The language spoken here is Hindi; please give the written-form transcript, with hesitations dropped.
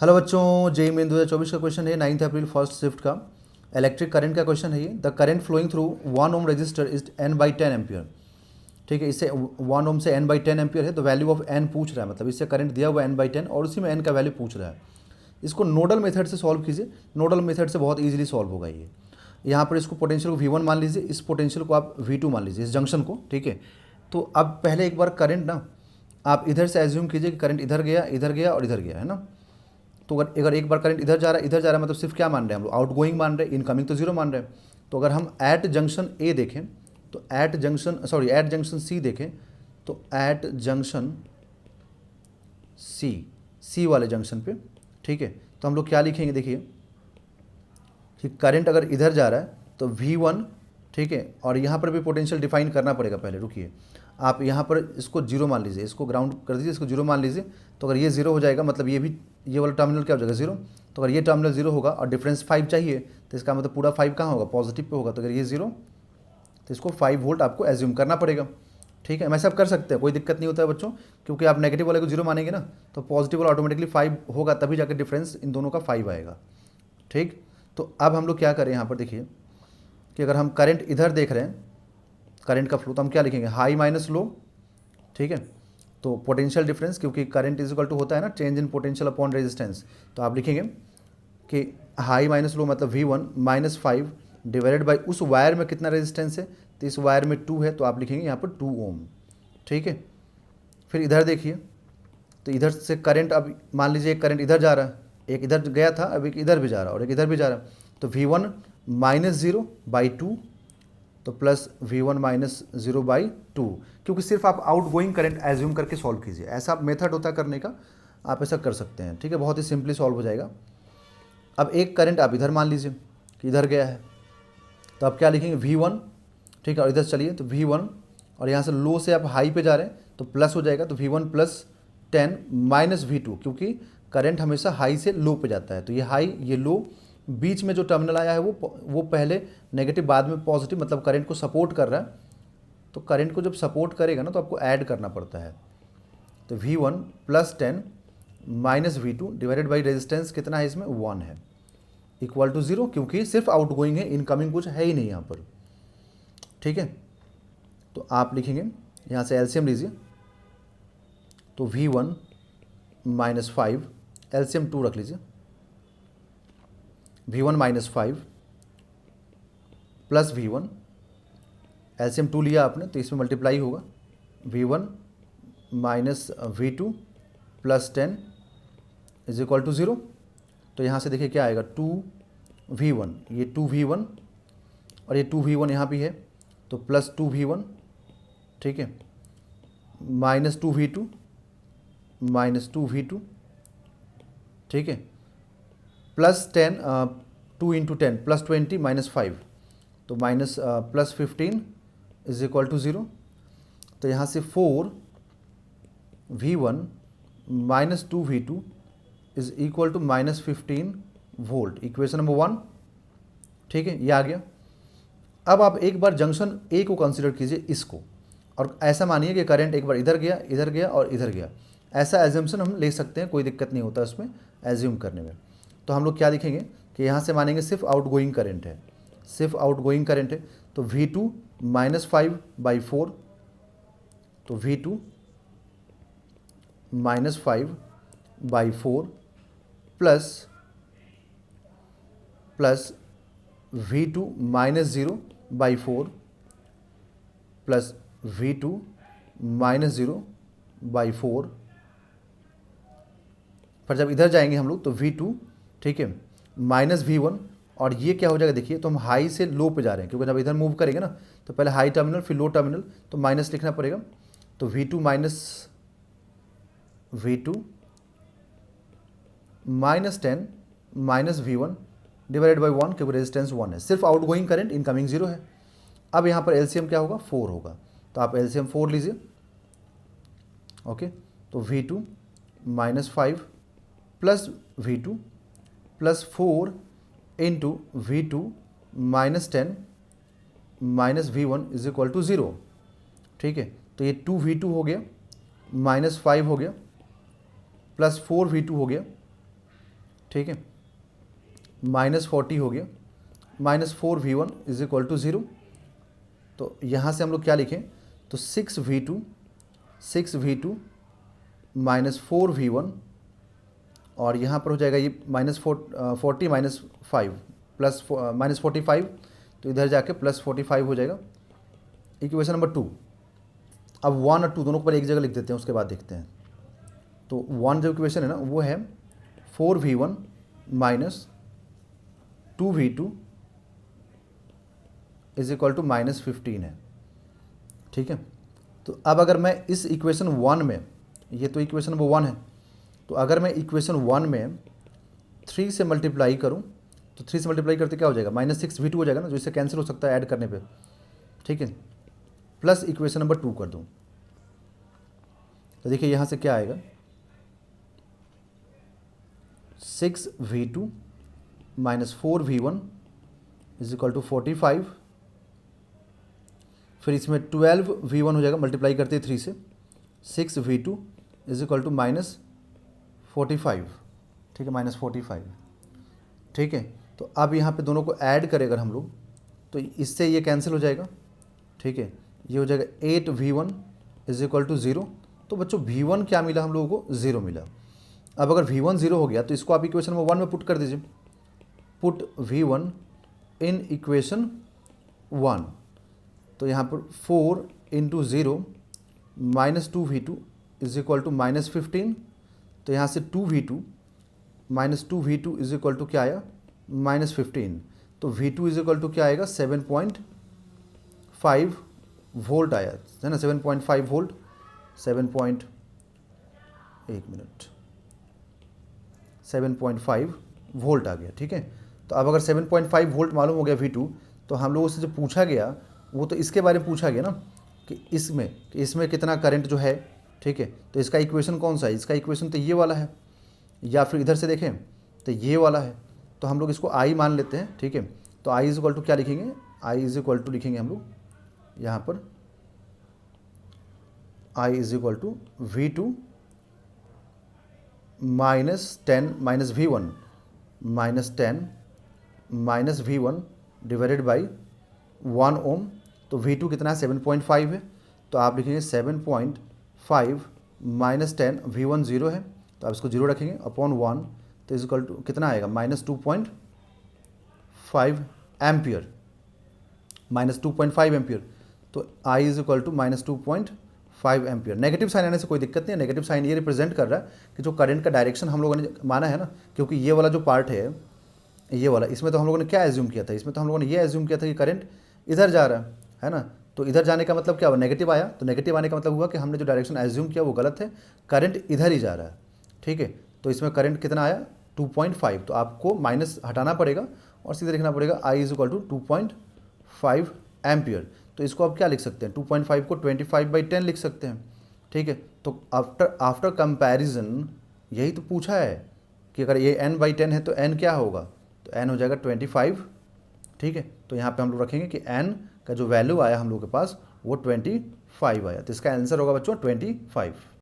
हेलो बच्चों, जेई मेन 2024 का क्वेश्चन है 9 अप्रैल फर्स्ट शिफ्ट का। इलेक्ट्रिक करंट का क्वेश्चन है ये। The current flowing through 1 ohm resistor is n/10 ampere. ठीक है, इससे 1 ओम से n/10 एम्पियर है, तो वैल्यू ऑफ n पूछ रहा है, मतलब इससे करंट दिया हुआ n/10 और उसी में n का वैल्यू पूछ रहा है। इसको नोडल मेथड से सॉल्व कीजिए। नोडल मेथड से बहुत ईजिली सॉल्व होगा ये। यहाँ पर इसको पोटेंशियल को V1 मान लीजिए, इस पोटेंशियल को आप V2 मान लीजिए, इस जंक्शन को। ठीक है, तो अब पहले एक बार करंट ना आप इधर से एज्यूम कीजिए कि करंट इधर गया और इधर गया, है ना। तो अगर एक बार करंट इधर जा रहा है, मतलब सिर्फ क्या मान रहे हैं हम लोग, आउट गोइंग मान रहे हैं, इनकमिंग तो जीरो मान रहे हैं। तो अगर हम एट जंक्शन ए देखें, तो एट जंक्शन सी देखें, तो एट जंक्शन सी वाले जंक्शन पे, ठीक है, तो हम लोग क्या लिखेंगे, देखिए कि करंट अगर इधर जा रहा है तो V1, ठीक है, और यहाँ पर भी पोटेंशियल डिफाइन करना पड़ेगा। पहले रुकिए, आप यहाँ पर इसको जीरो मान लीजिए, इसको ग्राउंड कर दीजिए, इसको जीरो मान लीजिए। तो अगर ये जीरो हो जाएगा, मतलब ये वाला टर्मिनल क्या हो जाएगा, जीरो। तो अगर ये टर्मिनल जीरो होगा और डिफरेंस 5 चाहिए, तो इसका मतलब पूरा 5 कहाँ होगा, पॉजिटिव पे होगा। तो अगर ये जीरो, तो इसको 5 वोल्ट आपको एज्यूम करना पड़ेगा। ठीक है, वैसे आप कर सकते हैं, कोई दिक्कत नहीं होता है बच्चों, क्योंकि आप नेगेटिव वाले को जीरो मानेंगे ना, तो पॉजिटिव वाला ऑटोमेटिकली 5 होगा, तभी जाकर डिफरेंस इन दोनों का 5 आएगा। ठीक, तो अब हम लोग क्या करें, यहाँ पर देखिए कि अगर हम करंट इधर देख रहे हैं, करंट का फ्लो, तो हम क्या लिखेंगे, हाई माइनस लो। ठीक है, तो पोटेंशियल डिफरेंस, क्योंकि करंट इज इक्वल टू होता है ना change in potential upon resistance, तो आप लिखेंगे कि हाई माइनस लो मतलब V1 माइनस 5 डिवाइडेड बाई उस वायर में कितना रेजिस्टेंस है, तो इस वायर में 2 है, तो आप लिखेंगे यहाँ पर 2 ओम। ठीक है, फिर इधर देखिए, तो इधर से करंट, अब मान लीजिए एक करंट इधर जा रहा है, एक इधर गया था, अब एक इधर भी जा रहा है और एक इधर भी जा रहा है, तो V1 माइनस 0/2, तो प्लस V1 माइनस 0/2, क्योंकि सिर्फ आप आउट गोइंग करंट एज्यूम करके सॉल्व कीजिए। ऐसा मेथड होता है करने का, आप ऐसा कर सकते हैं। ठीक है, बहुत ही सिंपली सॉल्व हो जाएगा। अब एक करंट आप इधर मान लीजिए कि इधर गया है, तो आप क्या लिखेंगे, V1, ठीक है, और इधर चलिए तो V1, और यहाँ से लो से आप हाई पे जा रहे हैं तो प्लस हो जाएगा, तो V1 प्लस 10 माइनस V2, क्योंकि करंट हमेशा हाई से लो पे जाता है, तो ये हाई ये लो, बीच में जो टर्मिनल आया है वो पहले नेगेटिव बाद में पॉजिटिव, मतलब करंट को सपोर्ट कर रहा है। तो करंट को जब सपोर्ट करेगा ना, तो आपको ऐड करना पड़ता है। तो V1 plus 10 minus V2 divided by resistance कितना है इसमें, 1 है, इक्वल टू 0, क्योंकि सिर्फ आउट गोइंग है, इनकमिंग कुछ है ही नहीं यहाँ पर। ठीक है, तो आप लिखेंगे, यहाँ से एलसीएम लीजिए, तो V1 माइनस 5, एलसीएम 2 रख लीजिए, V1 minus 5 plus V1, LCM 2 लिया आपने तो इसमें मल्टीप्लाई होगा, V1 minus V2 plus 10 is equal to 0। तो यहाँ से देखिए क्या आएगा, 2V1, ये 2V1 और ये 2V1 यहाँ भी है, तो प्लस 2V1, ठीक है, माइनस 2V2 माइनस 2V2, ठीक है, प्लस 10, 2 इंटू 10 प्लस 20 माइनस 5, तो minus plus 15 is equal to 0। तो यहाँ से 4V1 minus 2V2 is equal to minus 15 volt, equation number 1। ठीक है, ये आ गया। अब आप एक बार जंक्शन ए को कंसिडर कीजिए, इसको, और ऐसा मानिए कि करंट एक बार इधर गया और इधर गया, ऐसा एज्यूम्शन हम ले सकते हैं, कोई दिक्कत नहीं होता उसमें एज्यूम करने में। तो हम लोग क्या लिखेंगे कि यहाँ से मानेंगे सिर्फ आउट गोइंग करंट है, सिर्फ आउट गोइंग करंट है, तो V2 माइनस 5/4, तो V2 minus 5/4 plus V2 minus 0/4 plus V2 minus 0/4, पर जब इधर जाएंगे हम लोग तो V2, ठीक है, माइनस V1, और ये क्या हो जाएगा देखिए, तो हम हाई से लो पे जा रहे हैं, क्योंकि जब इधर मूव करेंगे ना, तो पहले हाई टर्मिनल फिर लो टर्मिनल, तो माइनस लिखना पड़ेगा। तो V2 minus 10 minus V1 divided by 1, क्योंकि रेजिस्टेंस 1 है, सिर्फ आउट गोइंग करेंट, इनकमिंग 0 है। अब यहाँ पर एलसीएम क्या होगा, 4 होगा, तो आप एलसीएम 4 लीजिए। ओके, तो V2 minus 5 plus V2 plus 4 into V2 minus 10 minus V1 is equal to 0। ठीक है, तो ये 2V2 हो गया, माइनस 5 हो गया, प्लस 4V2 हो गया, ठीक है, -40 हो गया, -4v1 इज इक्वल टू 0। तो यहाँ से हम लोग क्या लिखें, तो 6v2 -4v1, और यहाँ पर हो जाएगा ये -40 -5 प्लस -45, तो इधर जाके +45 हो जाएगा। Equation number 2। अब 1 और 2 दोनों को पर एक जगह लिख देते हैं, उसके बाद देखते हैं। तो 1 जो इक्वेशन है ना वो है 4v1 -2v2 is equal to -15 है, ठीक है। तो अब अगर मैं इस इक्वेशन 1 में, ये तो इक्वेशन नंबर 1 है, तो अगर मैं इक्वेशन 1 में 3 से मल्टीप्लाई करूं, तो 3 से मल्टीप्लाई करते क्या हो जाएगा, -6v2 हो जाएगा ना, जो इससे कैंसिल हो सकता है ऐड करने पे, ठीक है। प्लस इक्वेशन नंबर 2 कर दूं, तो देखिए यहाँ से क्या आएगा, 6v2 -4v1 is equal to 45, फिर इसमें 12v1 हो जाएगा, मल्टीप्लाई करते 3 से, 6v2 इज इक्वल टू -45, ठीक है, -45, ठीक है। तो अब यहाँ पे दोनों को ऐड करें अगर हम लोग, तो इससे ये कैंसिल हो जाएगा, ठीक है। ये हो जाएगा 8v1 इज इक्वल टू 0। तो बच्चों v1 क्या मिला हम लोगों को, 0 मिला। अब अगर v1 0 हो गया तो इसको आप इक्वेशन नंबर 1 में पुट कर दीजिए, पुट v1 इन इक्वेशन 1। तो यहाँ पर 4 into 0 -2v2 is equal to -15। तो यहाँ से 2v2 इज इक्वल टू क्या आया, -15। तो v2 इज इक्वल टू क्या आएगा, 7.5 वोल्ट आया है ना, 7.5 वोल्ट, 7.5 वोल्ट आ गया, ठीक है। तो अब अगर 7.5 वोल्ट मालूम हो गया v2, तो हम लोगों से जो पूछा गया वो तो इसके बारे में पूछा गया ना, कि इसमें कितना करंट जो है, ठीक है। तो इसका इक्वेशन कौन सा है, इसका इक्वेशन तो ये वाला है, या फिर इधर से देखें तो ये वाला है। तो हम लोग इसको आई मान लेते हैं, ठीक है। तो आई इज इक्वल टू क्या लिखेंगे, आई इज इक्वल टू लिखेंगे हम लोग यहाँ पर, I is equal to v2 -10 -v1 divided by 1 ohm. तो v2 कितना है, 7.5 है, तो आप लिखेंगे 7.5 -10, v1 0 है, तो आप इसको 0 रखेंगे अपॉन 1, तो इज इक्वल टू कितना आएगा, -2.5 एम्पियर, -2.5 एम्पियर। तो I is equal to -2.5 ampere. Negative sign आने से कोई दिक्कत नहीं है, नेगेटिव साइन ये रिप्रेजेंट कर रहा है कि जो करंट का डायरेक्शन हम लोगों ने माना है ना, क्योंकि ये वाला जो पार्ट है, ये वाला, इसमें तो हम लोगों ने क्या एज्यूम किया था, इसमें तो हम लोगों ने ये एज्यूम किया था कि करंट इधर जा रहा है ना। तो इधर जाने का मतलब क्या हुआ, नेगेटिव आया, तो नेगेटिव आने का मतलब हुआ कि हमने जो डायरेक्शन एज्यूम किया वो गलत है, करंट इधर ही जा रहा है, ठीक है। तो इसमें करंट कितना आया, 2.5, तो आपको माइनस हटाना पड़ेगा और सीधे लिखना पड़ेगा I is equal to 2.5 ampere. तो इसको आप क्या लिख सकते हैं, 2.5 को 25/10 लिख सकते हैं, ठीक है। तो आफ्टर कंपैरिजन यही तो पूछा है कि अगर ये n/10 है तो n क्या होगा, तो n हो जाएगा 25, ठीक है। तो यहाँ पे हम लोग रखेंगे कि n का जो वैल्यू आया हम लोग के पास वो 25 आया, तो इसका आंसर होगा बच्चों 25।